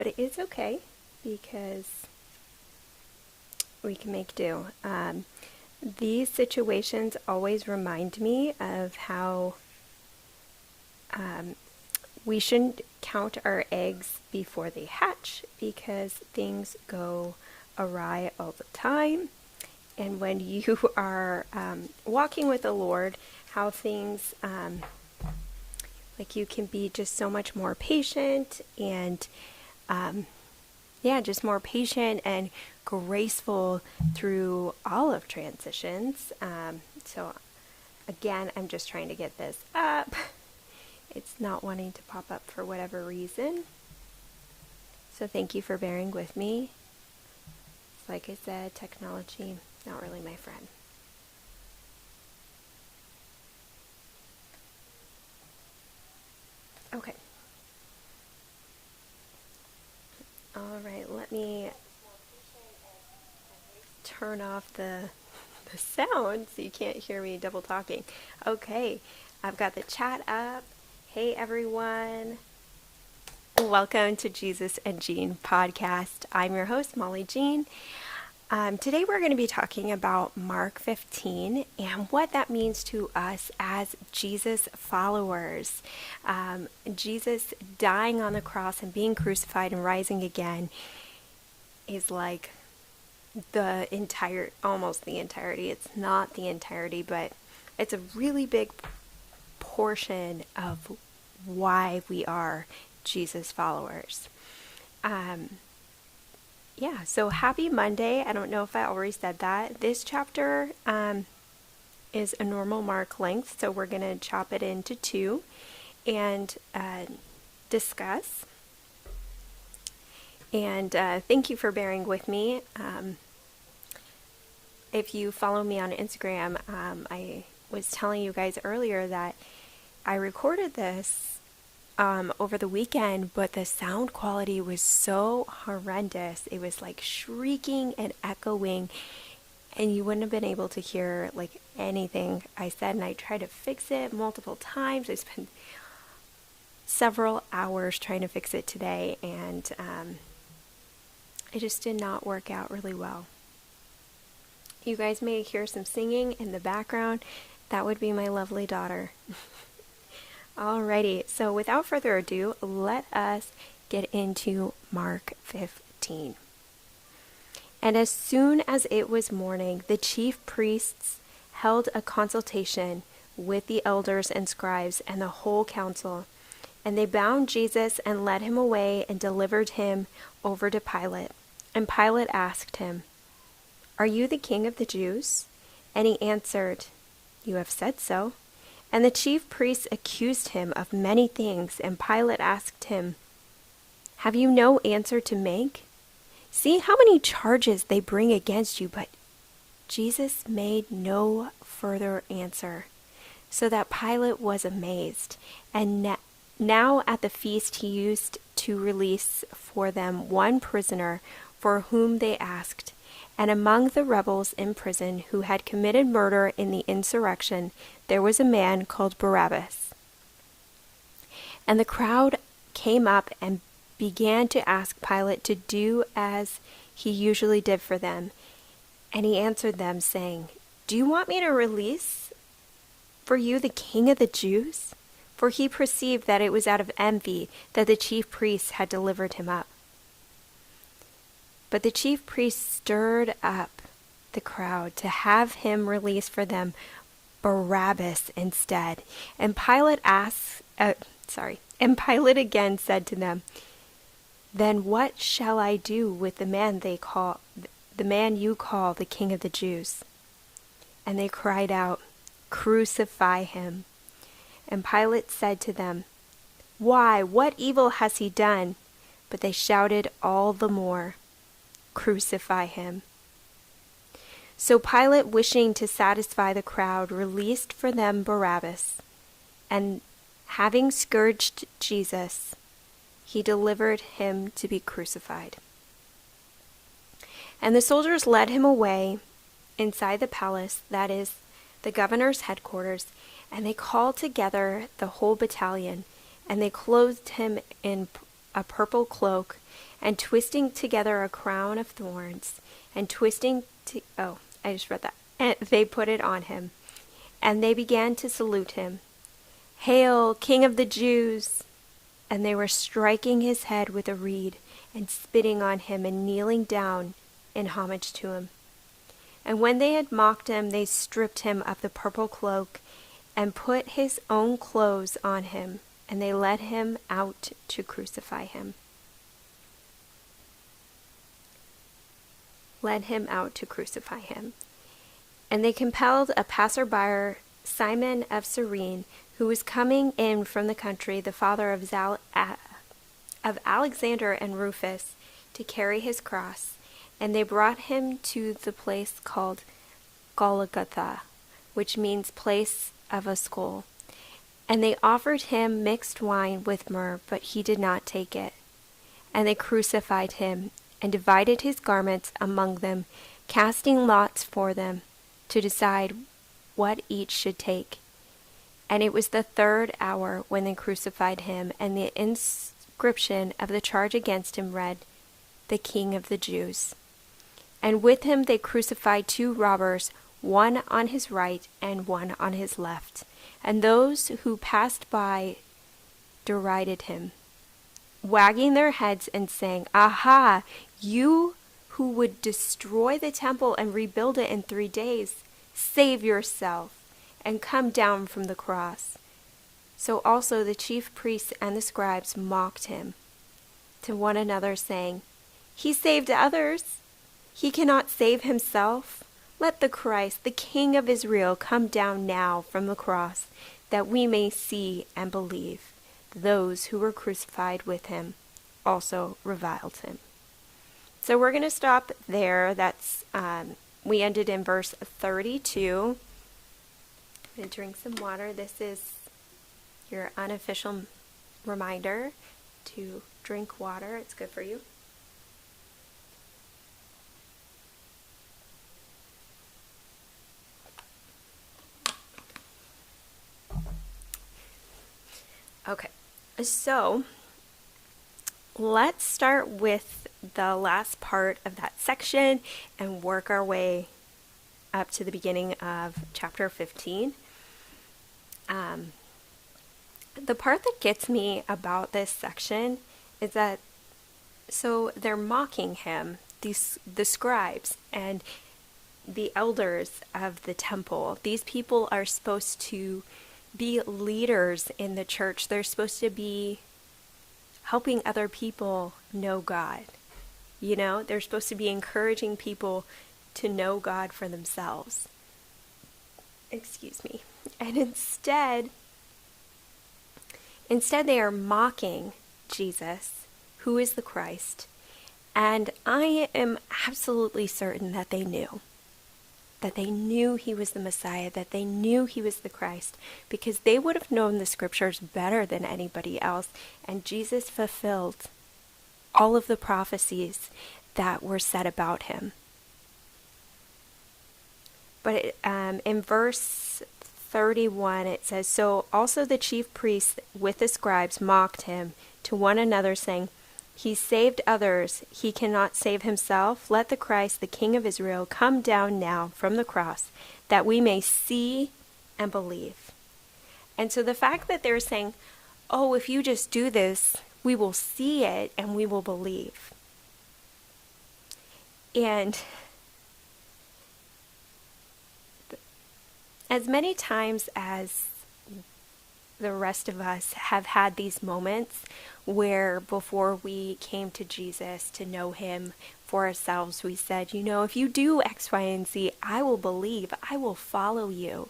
but it is okay because we can make do. These situations always remind me of how we shouldn't count our eggs before they hatch because things go awry all the time. And when you are walking with the Lord, how things, like you can be just so much more patient and, just more patient and graceful through all of transitions. So again, I'm just trying to get this up. It's not wanting to pop up for whatever reason. So thank you for bearing with me. Like I said, technology, not really my friend. Okay. All right, let me turn off the sound so you can't hear me double talking. Okay, I've got the chat up. Hey everyone. Welcome to Jesus and Jean podcast. I'm your host, Molly Jean. Today we're going to be talking about Mark 15 and what that means to us as Jesus followers. Jesus dying on the cross and being crucified and rising again is like almost the entirety. It's not the entirety, but it's a really big portion of why we are Jesus followers. So happy Monday. I don't know if I already said that. This chapter is a normal Mark length, so we're going to chop it into 2 and discuss. And thank you for bearing with me. If you follow me on Instagram, I was telling you guys earlier that I recorded this over the weekend, but the sound quality was so horrendous. It was like shrieking and echoing, and you wouldn't have been able to hear like anything I said. And I tried to fix it multiple times. I spent several hours trying to fix it today, and it just did not work out really well. You guys may hear some singing in the background. That would be my lovely daughter. Alrighty, so without further ado, let us get into Mark 15. And as soon as it was morning, the chief priests held a consultation with the elders and scribes and the whole council. And they bound Jesus and led him away and delivered him over to Pilate. And Pilate asked him, "Are you the king of the Jews?" And he answered, "You have said so." And the chief priests accused him of many things, and Pilate asked him, "Have you no answer to make? See how many charges they bring against you." But Jesus made no further answer, so that Pilate was amazed. And now at the feast he used to release for them one prisoner for whom they asked. And among the rebels in prison who had committed murder in the insurrection, there was a man called Barabbas. And the crowd came up and began to ask Pilate to do as he usually did for them. And he answered them, saying, "Do you want me to release for you the king of the Jews?" For he perceived that it was out of envy that the chief priests had delivered him up. But the chief priests stirred up the crowd to have him release for them Barabbas instead. And Pilate again said to them, "Then what shall I do with the man you call the king of the Jews?" And they cried out, "Crucify him." And Pilate said to them, "Why, what evil has he done?" But they shouted all the more, "Crucify him." So Pilate, wishing to satisfy the crowd, released for them Barabbas, and having scourged Jesus, he delivered him to be crucified. And the soldiers led him away inside the palace, that is, the governor's headquarters, and they called together the whole battalion, and they clothed him in a purple cloak, and twisting together a crown of thorns, and I just read that. And they put it on him, and they began to salute him. "Hail, King of the Jews!" And they were striking his head with a reed, and spitting on him, and kneeling down in homage to him. And when they had mocked him, they stripped him of the purple cloak, and put his own clothes on him, and they led him out to crucify him. And they compelled a passerby, Simon of Cyrene, who was coming in from the country, the father of Alexander and Rufus, to carry his cross. And they brought him to the place called Golgotha, which means place of a skull. And they offered him mixed wine with myrrh, but he did not take it. And they crucified him, and divided his garments among them, casting lots for them, to decide what each should take. And it was the 3rd hour when they crucified him, and the inscription of the charge against him read, "The King of the Jews." And with him they crucified 2 robbers, one on his right and one on his left. And those who passed by derided him, wagging their heads and saying, "Aha, you who would destroy the temple and rebuild it in 3 days, save yourself and come down from the cross." So also the chief priests and the scribes mocked him to one another, saying, "He saved others. He cannot save himself. Let the Christ, the King of Israel, come down now from the cross, that we may see and believe." Those who were crucified with him also reviled him. So we're going to stop there. We ended in verse 32. I'm going to drink some water. This is your unofficial reminder to drink water. It's good for you. Okay, so let's start with the last part of that section and work our way up to the beginning of chapter 15. The part that gets me about this section is that, so they're mocking him, the scribes and the elders of the temple. These people are supposed to be leaders in the church. They're supposed to be helping other people know God. You know, they're supposed to be encouraging people to know God for themselves. Excuse me. And instead they are mocking Jesus, who is the Christ. And I am absolutely certain that they knew. That they knew he was the Messiah, that they knew he was the Christ, because they would have known the scriptures better than anybody else. And Jesus fulfilled all of the prophecies that were said about him. But in verse 31, it says, "So also the chief priests with the scribes mocked him to one another, saying, 'He saved others. He cannot save himself. Let the Christ, the King of Israel, come down now from the cross, that we may see and believe.'" And so the fact that they're saying, "Oh, if you just do this, we will see it and we will believe." And as many times as the rest of us have had these moments where before we came to Jesus to know him for ourselves, we said, you know, if you do X, Y, and Z, I will believe, I will follow you.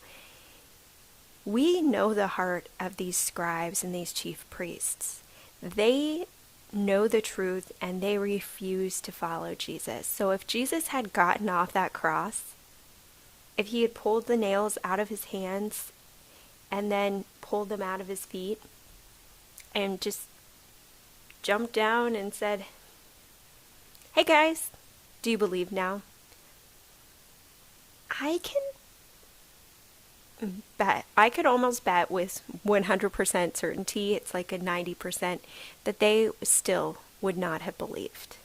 We know the heart of these scribes and these chief priests. They know the truth and they refuse to follow Jesus. So if Jesus had gotten off that cross, if he had pulled the nails out of his hands and then pulled them out of his feet and just jumped down and said, "Hey guys, do you believe now?" I could almost bet with 100% certainty, it's like a 90%, that they still would not have believed.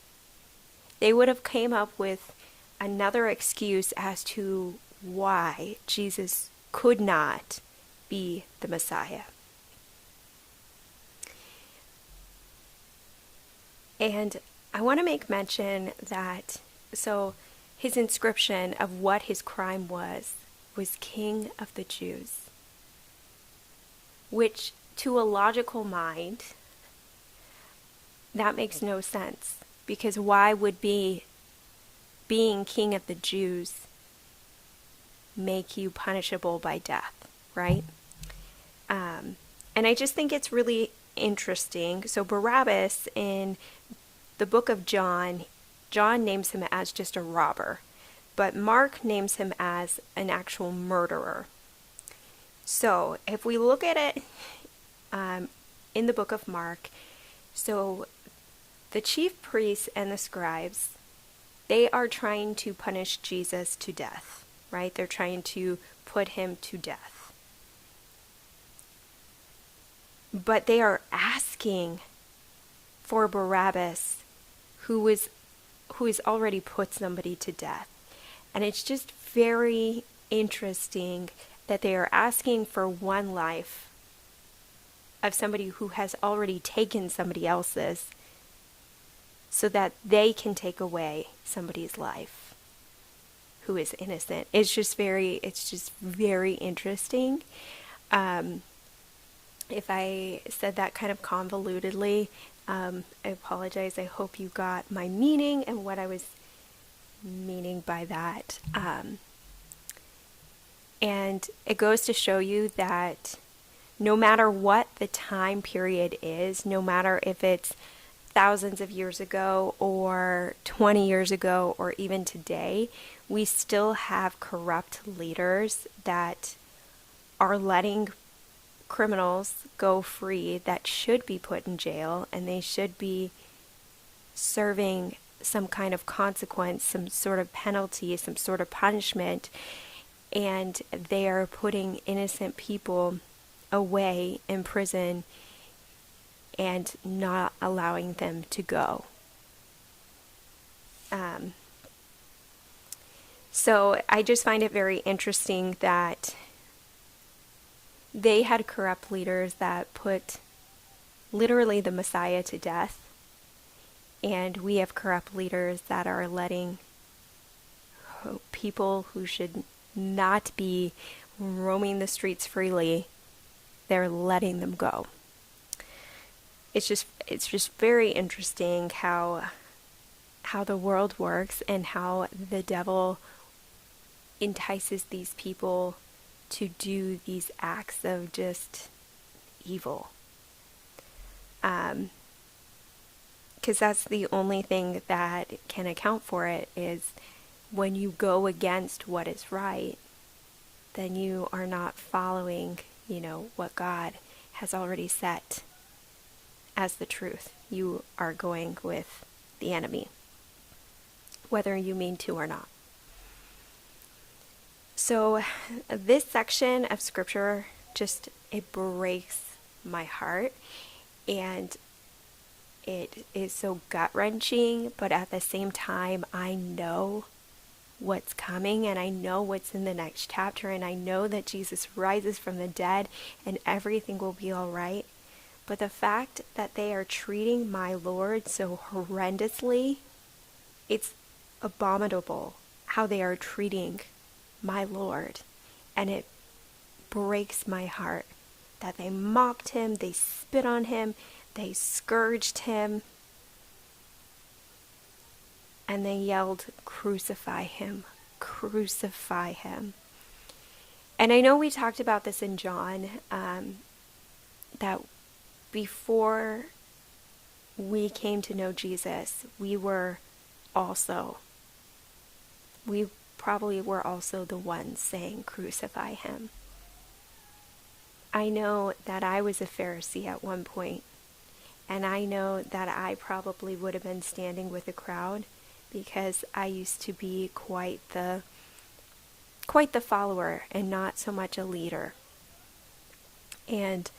They would have came up with another excuse as to why Jesus could not be the Messiah. And I want to make mention that, so his inscription of what his crime was King of the Jews, which to a logical mind, that makes no sense, because why would being king of the Jews make you punishable by death, right? And I just think it's really interesting. So Barabbas, in the book of John names him as just a robber, but Mark names him as an actual murderer. So if we look at it in the book of Mark, so the chief priests and the scribes, they are trying to punish Jesus to death, right? They're trying to put him to death. But they are asking for Barabbas, who has already put somebody to death. And it's just very interesting that they are asking for one life of somebody who has already taken somebody else's, so that they can take away somebody's life who is innocent. It's just very interesting. If I said that kind of convolutedly, I apologize. I hope you got my meaning and what I was meaning by that. And it goes to show you that no matter what the time period is, no matter if it's thousands of years ago or 20 years ago or even today, we still have corrupt leaders that are letting criminals go free that should be put in jail, and they should be serving some kind of consequence, some sort of penalty, some sort of punishment, and they are putting innocent people away in prison and not allowing them to go. So I just find it very interesting that they had corrupt leaders that put literally the Messiah to death, and we have corrupt leaders that are letting people who should not be roaming the streets freely, they're letting them go. It's just very interesting how the world works and how the devil entices these people to do these acts of just evil. Because that's the only thing that can account for it, is when you go against what is right, then you are not following, what God has already set as the truth. You are going with the enemy, whether you mean to or not. So this section of scripture it breaks my heart, and it is so gut-wrenching, but at the same time, I know what's coming, and I know what's in the next chapter, and I know that Jesus rises from the dead and everything will be all right. But the fact that they are treating my Lord so horrendously, it's abominable how they are treating my Lord. And it breaks my heart that they mocked him, they spit on him, they scourged him, and they yelled, "Crucify him, crucify him." And I know we talked about this in John, that before we came to know Jesus, we probably were also the ones saying, "Crucify him." I know that I was a Pharisee at one point, and I know that I probably would have been standing with the crowd, because I used to be quite the follower and not so much a leader. And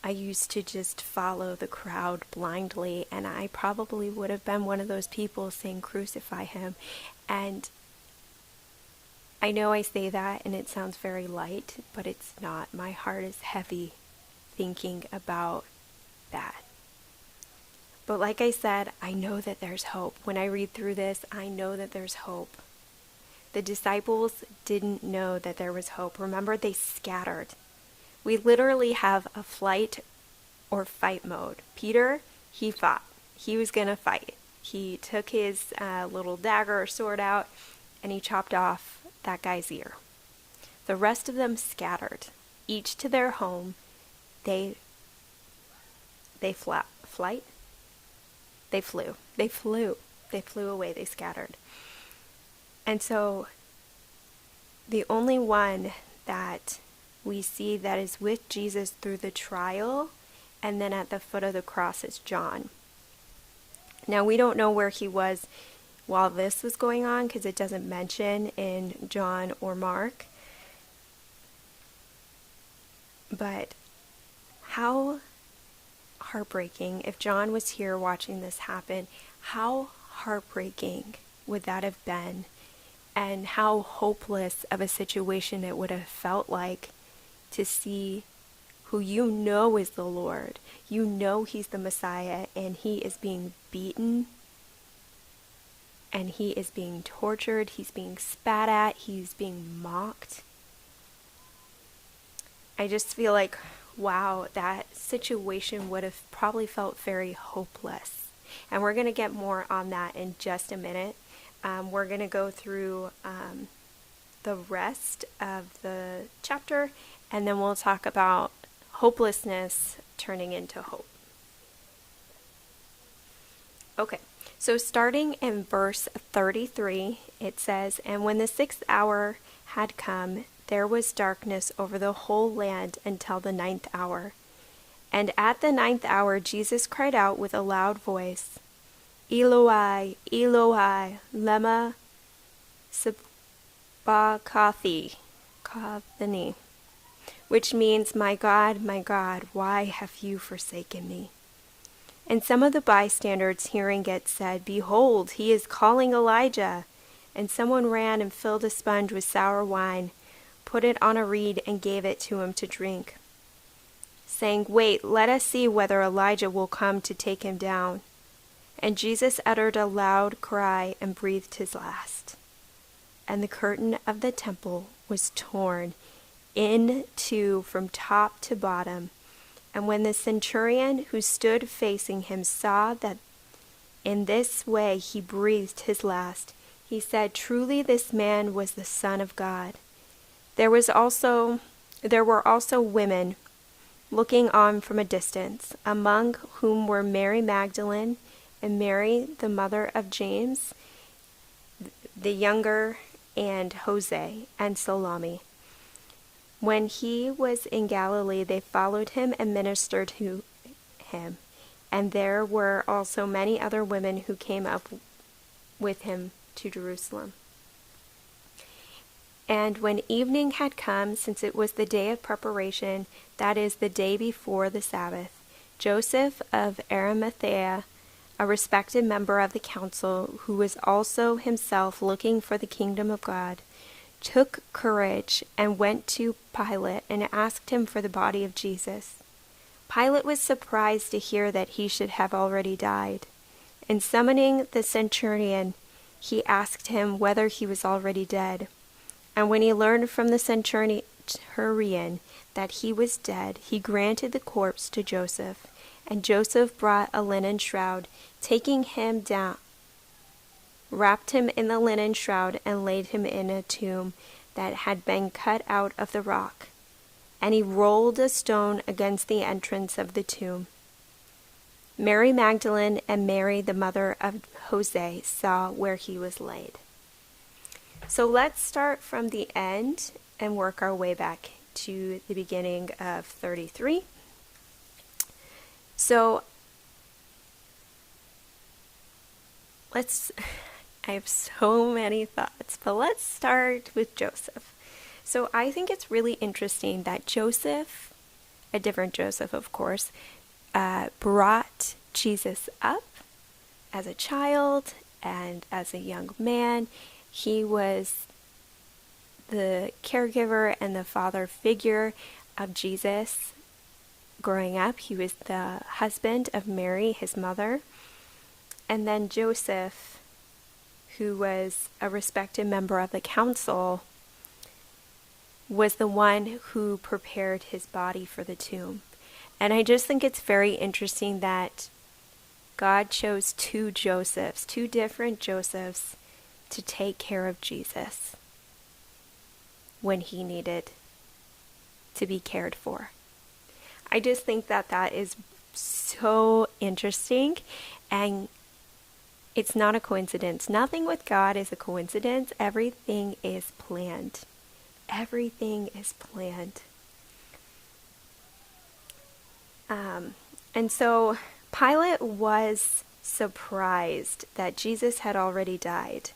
I used to just follow the crowd blindly, and I probably would have been one of those people saying, "Crucify him." And I know I say that and it sounds very light, but it's not. My heart is heavy thinking about that. But like I said, I know that there's hope. When I read through this, I know that there's hope. The disciples didn't know that there was hope. Remember, they scattered. We literally have a flight or fight mode. Peter, he fought. He was going to fight. He took his little dagger or sword out and he chopped off that guy's ear. The rest of them scattered, each to their home. They flight. They flew. They flew. They flew away. They scattered. And so the only one that we see that is with Jesus through the trial and then at the foot of the cross is John. Now, we don't know where he was while this was going on because it doesn't mention in John or Mark. But how heartbreaking, if John was here watching this happen, how heartbreaking would that have been? And how hopeless of a situation it would have felt like to see who you know is the Lord. You know he's the Messiah, and he is being beaten, and he is being tortured, he's being spat at, he's being mocked. I just feel like, wow, that situation would have probably felt very hopeless. And we're going to get more on that in just a minute. We're going to go through the rest of the chapter, and then we'll talk about hopelessness turning into hope. Okay, so starting in verse 33, it says, "And when the 6th hour had come, there was darkness over the whole land until the 9th hour. And at the 9th hour Jesus cried out with a loud voice, Eloi, Eloi, lema sabachthani, which means, my God, why have you forsaken me? And some of the bystanders hearing it said, Behold, he is calling Elijah. And someone ran and filled a sponge with sour wine, put it on a reed, and gave it to him to drink, saying, Wait, let us see whether Elijah will come to take him down. And Jesus uttered a loud cry and breathed his last. And the curtain of the temple was torn in two from top to bottom. And when the centurion who stood facing him saw that in this way he breathed his last, he said, Truly this man was the Son of God. There were also women looking on from a distance, among whom were Mary Magdalene and Mary, the mother of James the younger, and Jose, and Salome. When he was in Galilee, they followed him and ministered to him. And there were also many other women who came up with him to Jerusalem. And when evening had come, since it was the day of preparation, that is, the day before the Sabbath, Joseph of Arimathea, a respected member of the council, who was also himself looking for the kingdom of God, took courage and went to Pilate and asked him for the body of Jesus. Pilate was surprised to hear that he should have already died. And summoning the centurion, he asked him whether he was already dead. And when he learned from the centurion that he was dead, he granted the corpse to Joseph. And Joseph brought a linen shroud, taking him down, wrapped him in the linen shroud, and laid him in a tomb that had been cut out of the rock. And he rolled a stone against the entrance of the tomb. Mary Magdalene and Mary, the mother of Jose, saw where he was laid. So let's start from the end and work our way back to the beginning of 33. So I have so many thoughts, but let's start with Joseph. So I think it's really interesting that Joseph, a different Joseph, of course, brought Jesus up as a child and as a young man. He was the caregiver and the father figure of Jesus growing up. He was the husband of Mary, his mother. And then Joseph, who was a respected member of the council, was the one who prepared his body for the tomb. And I just think it's very interesting that God chose two different Josephs, to take care of Jesus when he needed to be cared for. I just think that that is so interesting, and it's not a coincidence. Nothing with God is a coincidence. Everything is planned. Everything is planned. And so Pilate was surprised that Jesus had already died.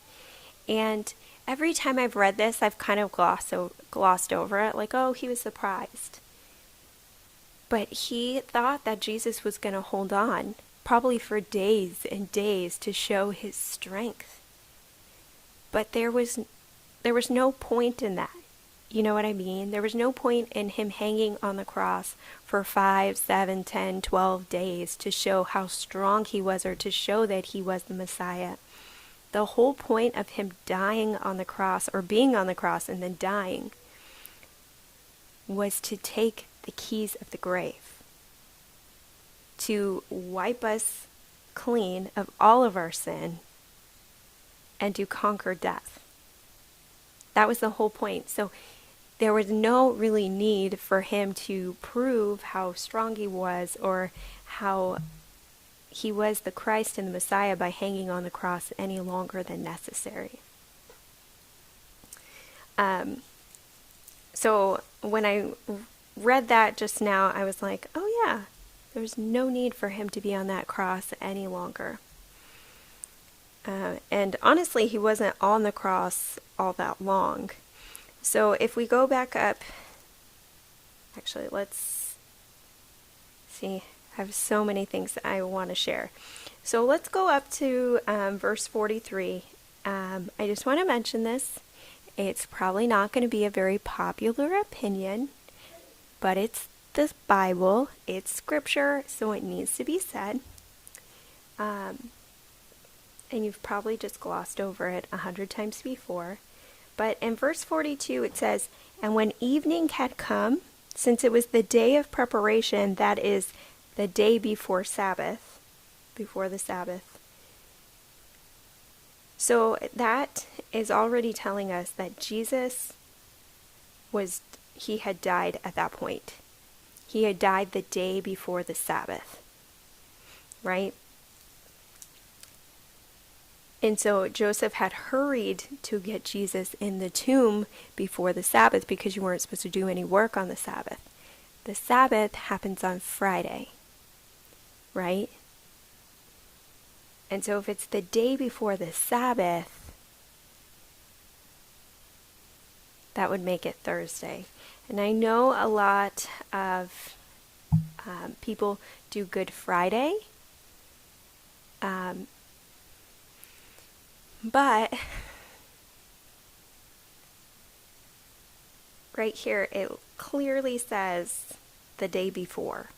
And every time I've read this, I've kind of glossed over it, like, oh, he was surprised. But he thought that Jesus was going to hold on, probably for days and days, to show his strength. But there was no point in that. You know what I mean? There was no point in him hanging on the cross for 5, 7, 10, 12 days to show how strong he was, or to show that he was the Messiah. The whole point of him dying on the cross, or being on the cross and then dying, was to take the keys of the grave, to wipe us clean of all of our sin, and to conquer death. That was the whole point. So there was no really need for him to prove how strong he was, or how he was the Christ and the Messiah, by hanging on the cross any longer than necessary. So when I read that just now, I was like, oh yeah, there's no need for him to be on that cross any longer. And honestly, he wasn't on the cross all that long. So if we go back up, actually, let's see. I have so many things that I want to share. So let's go up to verse 43. I just want to mention this. It's probably not going to be a very popular opinion, but it's the Bible. It's scripture, so it needs to be said. And you've probably just glossed over it 100 times before. But in verse 42 it says, "And when evening had come, since it was the day of preparation, that is, the day before Sabbath," before the Sabbath. So that is already telling us that Jesus he had died at that point. He had died the day before the Sabbath, right? And so Joseph had hurried to get Jesus in the tomb before the Sabbath, because you weren't supposed to do any work on the Sabbath. The Sabbath happens on Friday, right? And so if it's the day before the Sabbath, that would make it Thursday. And I know a lot of people do Good Friday, but right here it clearly says the day before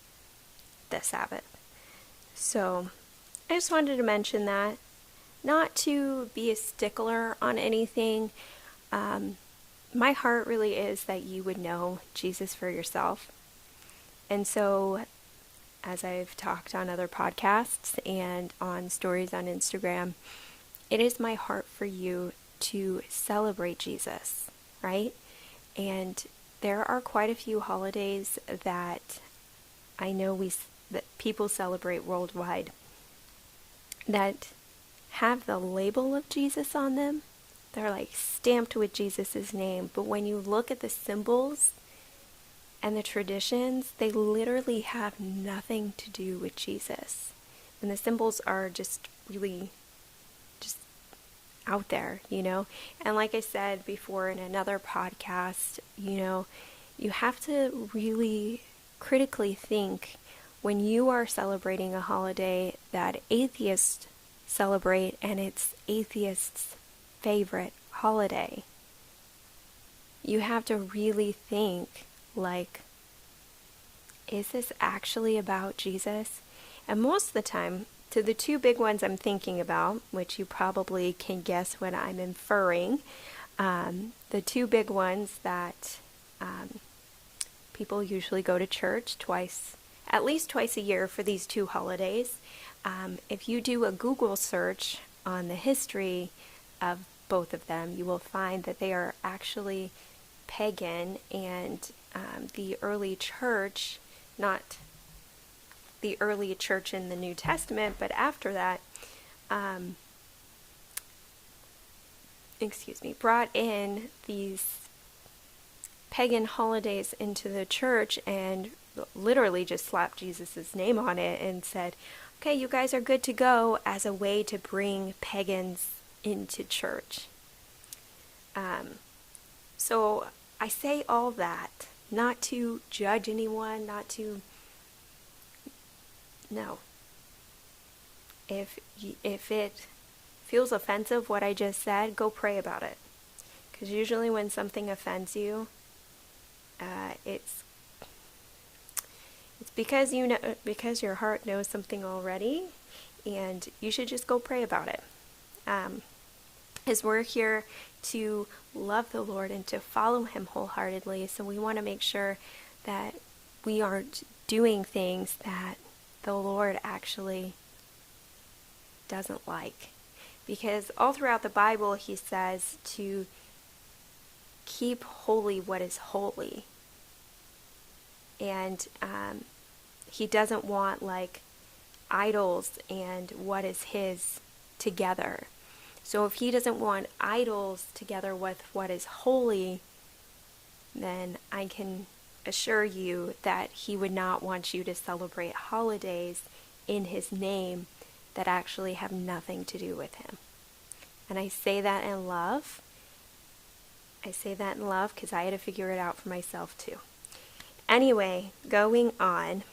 the Sabbath. So I just wanted to mention that, not to be a stickler on anything. My heart really is that you would know Jesus for yourself. And so, as I've talked on other podcasts and on stories on Instagram, it is my heart for you to celebrate Jesus, right? And there are quite a few holidays that I know that people celebrate worldwide that have the label of Jesus on them. They're like stamped with Jesus's name. But when you look at the symbols and the traditions, they literally have nothing to do with Jesus. And the symbols are just really just out there, you know? And like I said before in another podcast, you know, you have to really critically think when you are celebrating a holiday that atheists celebrate and it's atheists' favorite holiday. You have to really think, like, is this actually about Jesus? And most of the time, to the two big ones I'm thinking about, which you probably can guess what I'm inferring, the two big ones that people usually go to church at least twice a year for these two holidays. If you do a Google search on the history of both of them, you will find that they are actually pagan, and the early church, not the early church in the New Testament, but after that, brought in these pagan holidays into the church and literally just slapped Jesus' name on it and said, okay, you guys are good to go, as a way to bring pagans into church. So I say all that not to judge anyone, no. If it feels offensive what I just said, go pray about it. Because usually when something offends you, it's because your heart knows something already, and you should just go pray about it. As we're here to love the Lord and to follow Him wholeheartedly, so we want to make sure that we aren't doing things that the Lord actually doesn't like. Because all throughout the Bible, He says to keep holy what is holy. And He doesn't want like idols and what is His together. So if He doesn't want idols together with what is holy, then I can assure you that He would not want you to celebrate holidays in His name that actually have nothing to do with Him. And I say that in love. Because I had to figure it out for myself too. Anyway, going on.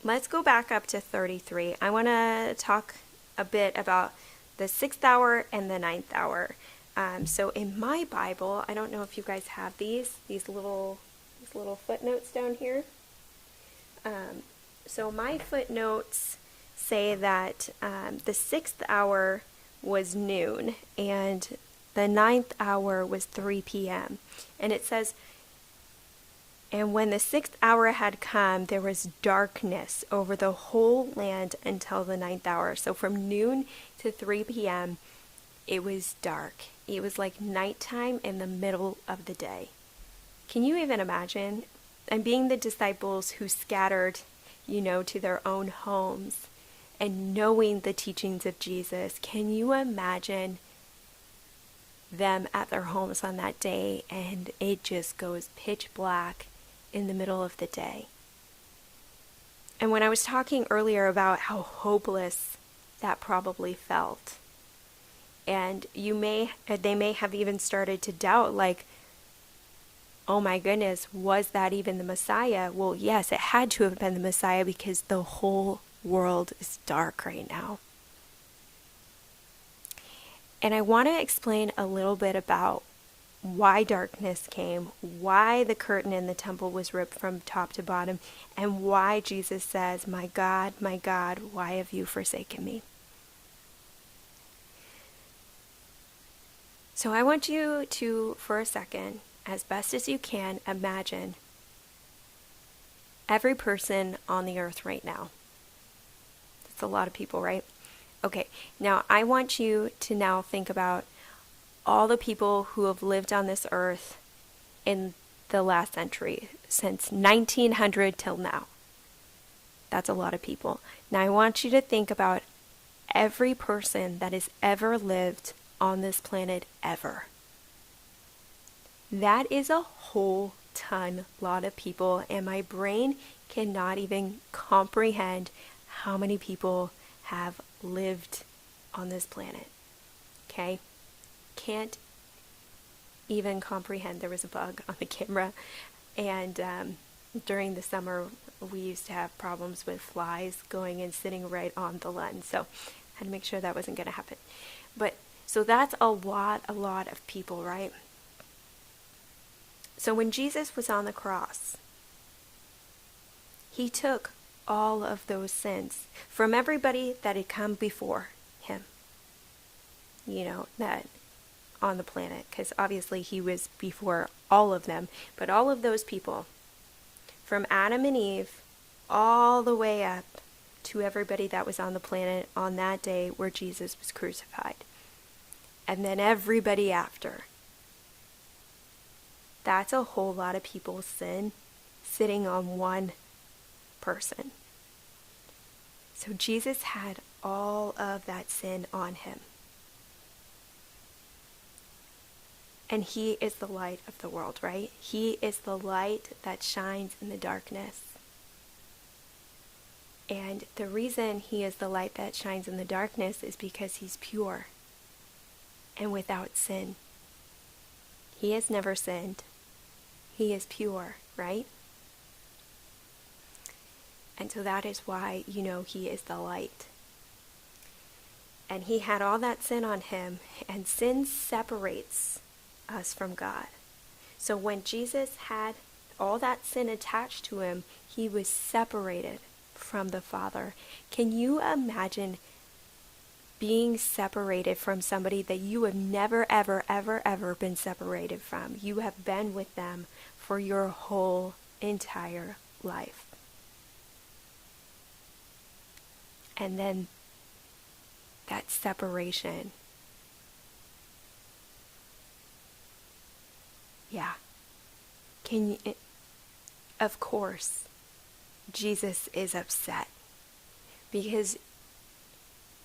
Let's go back up to 33. I want to talk a bit about the 6th hour and the 9th hour. So in my Bible, I don't know if you guys have these little footnotes down here. So my footnotes say that the 6th hour was noon and the 9th hour was 3 p.m. And it says, and when the 6th hour had come, there was darkness over the whole land until the 9th hour. So from noon to 3 p.m., it was dark. It was like nighttime in the middle of the day. Can you even imagine? And being the disciples who scattered, to their own homes and knowing the teachings of Jesus, can you imagine them at their homes on that day and it just goes pitch black in the middle of the day? And when I was talking earlier about how hopeless that probably felt, and they may have even started to doubt, like, oh my goodness, was that even the Messiah? Well, yes, it had to have been the Messiah because the whole world is dark right now. And I want to explain a little bit about why darkness came, why the curtain in the temple was ripped from top to bottom, and why Jesus says, my God, why have you forsaken me? So I want you to, for a second, as best as you can, imagine every person on the earth right now. That's a lot of people, right? Okay, now I want you to now think about all the people who have lived on this earth in the last century, since 1900 till now. That's a lot of people. Now I want you to think about every person that has ever lived on this planet ever. That is a whole lot of people, and my brain cannot even comprehend how many people have lived on this planet. Okay? Can't even comprehend there was a bug on the camera. And during the summer, we used to have problems with flies going and sitting right on the lens. So I had to make sure that wasn't going to happen. But so that's a lot of people, right? So when Jesus was on the cross, he took all of those sins from everybody that had come before him, that on the planet, because obviously he was before all of them, but all of those people, from Adam and Eve all the way up to everybody that was on the planet on that day where Jesus was crucified, and then everybody after. That's a whole lot of people's sin sitting on one person. So Jesus had all of that sin on him. And he is the light of the world, right? He is the light that shines in the darkness. And the reason he is the light that shines in the darkness is because he's pure and without sin. He has never sinned. He is pure, right? And so that is why, he is the light. And he had all that sin on him, and sin separates us from God. So when Jesus had all that sin attached to him, he was separated from the Father. Can you imagine being separated from somebody that you have never, ever, ever, ever been separated from? You have been with them for your whole entire life. And then that separation. Yeah. Of course, Jesus is upset because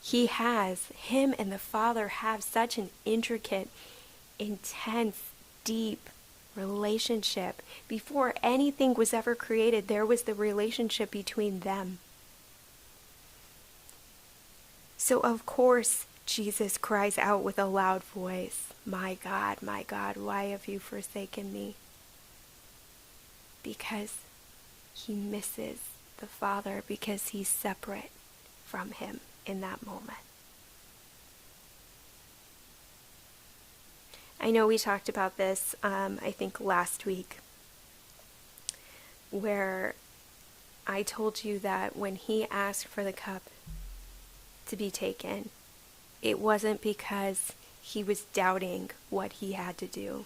him and the Father have such an intricate, intense, deep relationship. Before anything was ever created, there was the relationship between them. So of course, Jesus cries out with a loud voice, my God, why have you forsaken me?" Because he misses the Father, because he's separate from him in that moment. I know we talked about this, I think last week, where I told you that when he asked for the cup to be taken, it wasn't because he was doubting what he had to do.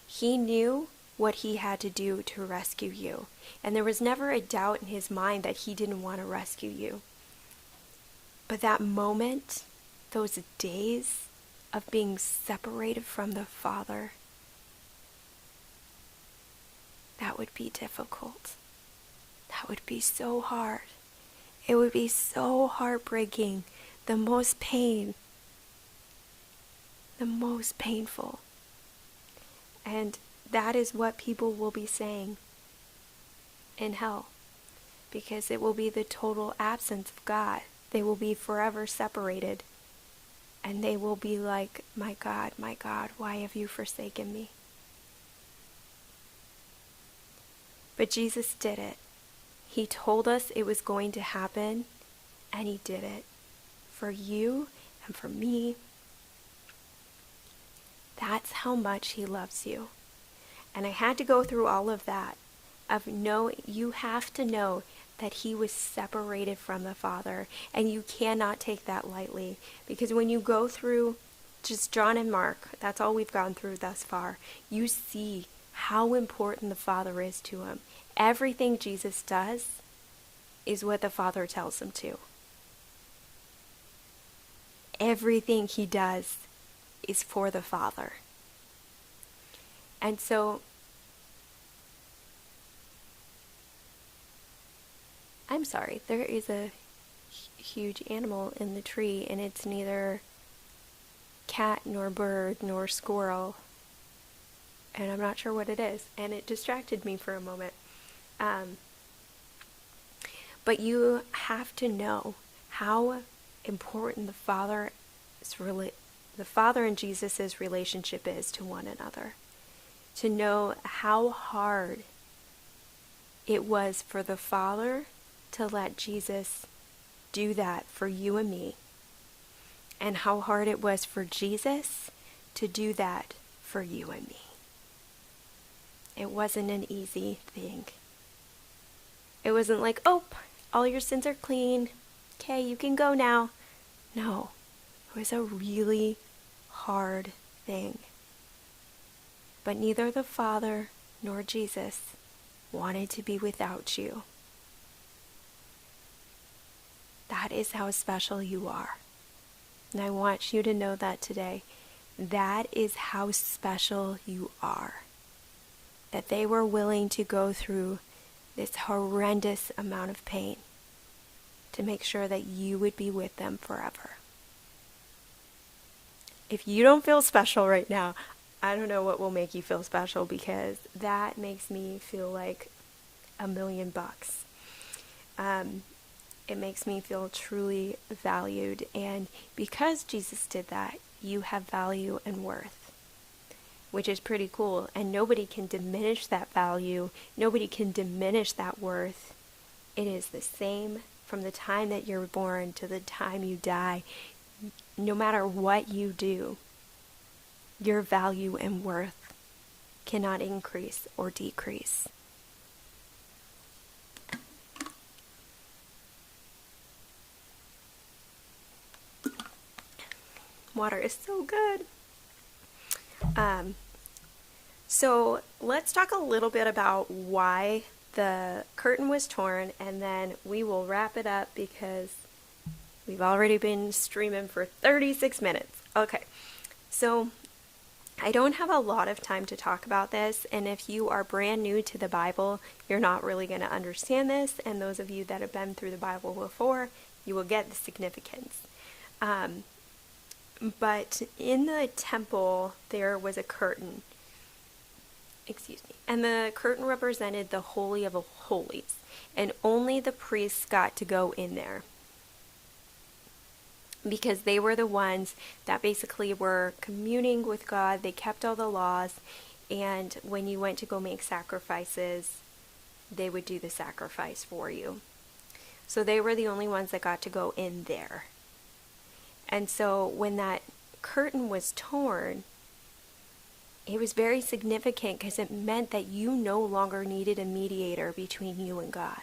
He knew what he had to do to rescue you. And there was never a doubt in his mind that he didn't want to rescue you. But that moment, those days of being separated from the Father, that would be difficult. That would be so hard. It would be so heartbreaking. The most painful. And that is what people will be saying in hell, because it will be the total absence of God. They will be forever separated, and they will be like, my God, why have you forsaken me?" But Jesus did it. He told us it was going to happen, and he did it for you and for me. That's how much he loves you. And I had to go through all of that. You have to know that he was separated from the Father, and you cannot take that lightly, because when you go through just John and Mark, that's all we've gone through thus far, you see how important the Father is to him. Everything Jesus does is what the Father tells him to. Everything he does is for the Father. And so, I'm sorry, there is a huge animal in the tree, and it's neither cat nor bird nor squirrel, and I'm not sure what it is, and it distracted me for a moment. But you have to know how important the Father's the Father and Jesus' relationship is to one another. To know how hard it was for the Father to let Jesus do that for you and me, and how hard it was for Jesus to do that for you and me. It wasn't an easy thing. It wasn't like, oh, all your sins are clean. Okay, you can go now. No, it was a really hard thing. But neither the Father nor Jesus wanted to be without you. That is how special you are. And I want you to know that today. That is how special you are. That they were willing to go through this horrendous amount of pain to make sure that you would be with them forever. If you don't feel special right now, I don't know what will make you feel special, because that makes me feel like $1,000,000. It makes me feel truly valued, and because Jesus did that, you have value and worth, which is pretty cool, and nobody can diminish that value, nobody can diminish that worth. It is the same from the time that you're born to the time you die. No matter what you do, your value and worth cannot increase or decrease. Water is so good. So let's talk a little bit about why the curtain was torn, and then we will wrap it up because we've already been streaming for 36 minutes. Okay, so I don't have a lot of time to talk about this, and if you are brand new to the Bible, you're not really going to understand this, and those of you that have been through the Bible before, you will get the significance. But in the temple, there was a curtain. And the curtain represented the Holy of Holies, and only the priests got to go in there, because they were the ones that basically were communing with God. They kept all the laws, and when you went to go make sacrifices, they would do the sacrifice for you. So they were the only ones that got to go in there. And so when that curtain was torn, it was very significant because it meant that you no longer needed a mediator between you and God.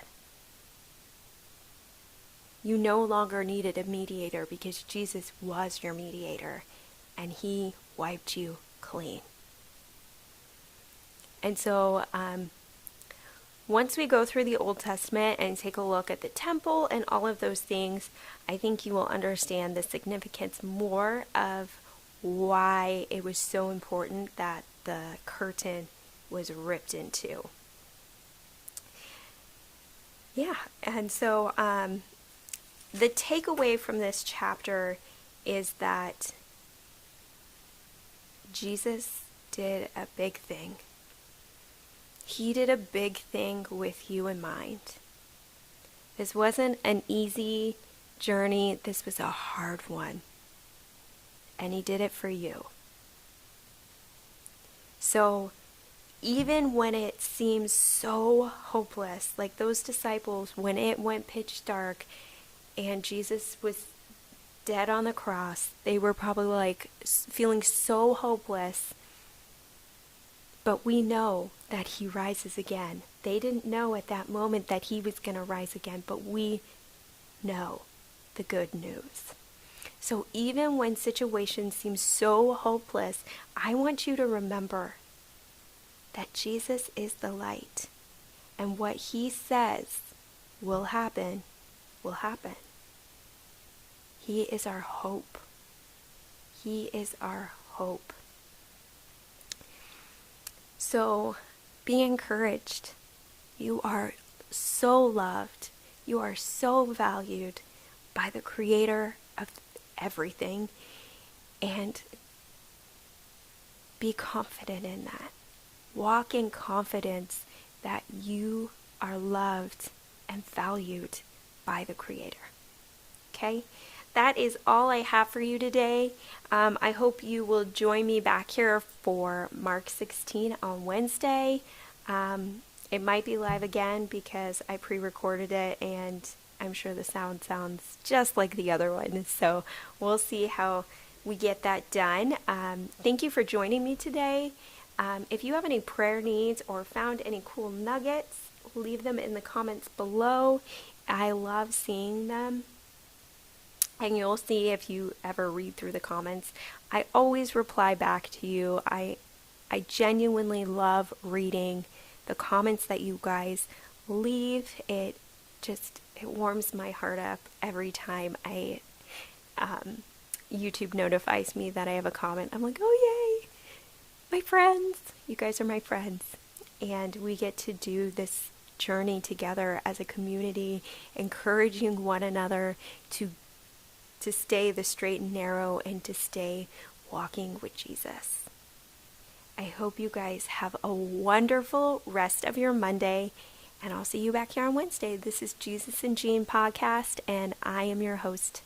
You no longer needed a mediator because Jesus was your mediator, and he wiped you clean. And so once we go through the Old Testament and take a look at the temple and all of those things, I think you will understand the significance more of why it was so important that the curtain was ripped into. Yeah, and so the takeaway from this chapter is that Jesus did a big thing. He did a big thing with you in mind. This wasn't an easy journey. This was a hard one. And he did it for you. So even when it seems so hopeless, like those disciples, when it went pitch dark and Jesus was dead on the cross, they were probably like feeling so hopeless. But we know that he rises again. They didn't know at that moment that he was going to rise again, but we know the good news. So even when situations seem so hopeless, I want you to remember that Jesus is the light, and what he says will happen, will happen. He is our hope. He is our hope. So be encouraged. You are so loved. You are so valued by the Creator of everything. And be confident in that. Walk in confidence that you are loved and valued by the Creator. Okay? that is all I have for you today. I hope you will join me back here for Mark 16 on Wednesday. It might be live again because I pre-recorded it and I'm sure the sound sounds just like the other one. So we'll see how we get that done. Thank you for joining me today. If you have any prayer needs or found any cool nuggets, leave them in the comments below. I love seeing them. And you'll see if you ever read through the comments, I always reply back to you. I genuinely love reading the comments that you guys leave. It warms my heart up every time YouTube notifies me that I have a comment. I'm like, oh yay, my friends. You guys are my friends. And we get to do this journey together as a community, encouraging one another to stay the straight and narrow and to stay walking with Jesus. I hope you guys have a wonderful rest of your Monday, and I'll see you back here on Wednesday. This is Jesus and Jean podcast, and I am your host.